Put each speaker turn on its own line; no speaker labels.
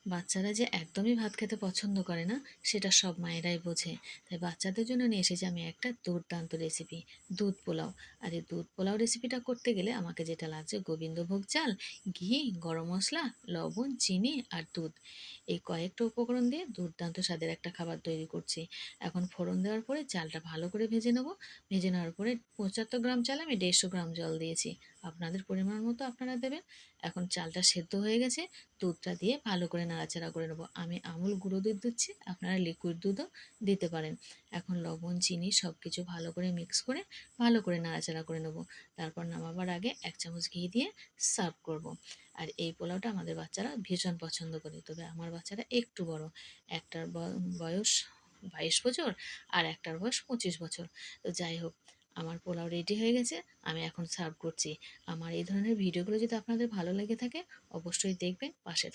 বাচ্চারা যে একদমই ভাত খেতে পছন্দ করে না সেটা সব মায়েরাই বোঝে। তাই বাচ্চাদের জন্য নিয়ে এসেছি আমি একটা দুর্দান্ত রেসিপি, দুধ পোলাও। আর এই দুধ পোলাও রেসিপিটা করতে গেলে আমাকে যেটা লাগছে গোবিন্দভোগ চাল, ঘি, গরম মশলা, লবণ, চিনি আর দুধ। এই কয়েকটা উপকরণ দিয়ে দুর্দান্ত স্বাদের একটা খাবার তৈরি করছি। এখন ফোড়ন দেওয়ার পরে চালটা ভালো করে ভেজে নেব। ভেজে নেওয়ার পরে 75 গ্রাম চাল আমি 150 গ্রাম জল দিয়েছি। আপনাদের পরিমাণ মতো আপনারা দেবেন। এখন চালটা সেদ্ধ হয়ে গেছে, দুধটা দিয়ে ভালো করে নাড়াচাড়া করে নেবো। আমি আমুল গুঁড়ো দুধ দিচ্ছি, আপনারা লিকুইড দুধও দিতে পারেন। এখন লবণ, চিনি সব কিছু ভালো করে মিক্স করে ভালো করে নাড়াচাড়া করে নেবো। তারপর নামাবার আগে 1 চামচ ঘি দিয়ে সার্ভ করব। আর এই পোলাওটা আমাদের বাচ্চারা ভীষণ পছন্দ করে, তবে আমার বাচ্চারা একটু বড়। একটার বয়স 22 বছর আর একটার বয়স 25 বছর। তো যাই হোক, আমার পোলাও রেডি হয়ে গেছে, আমি এখন সার্ভ করছি। আমার এই ধরনের ভিডিওগুলো যদি আপনাদের ভালো লেগে থাকে অবশ্যই দেখবেন, পাশে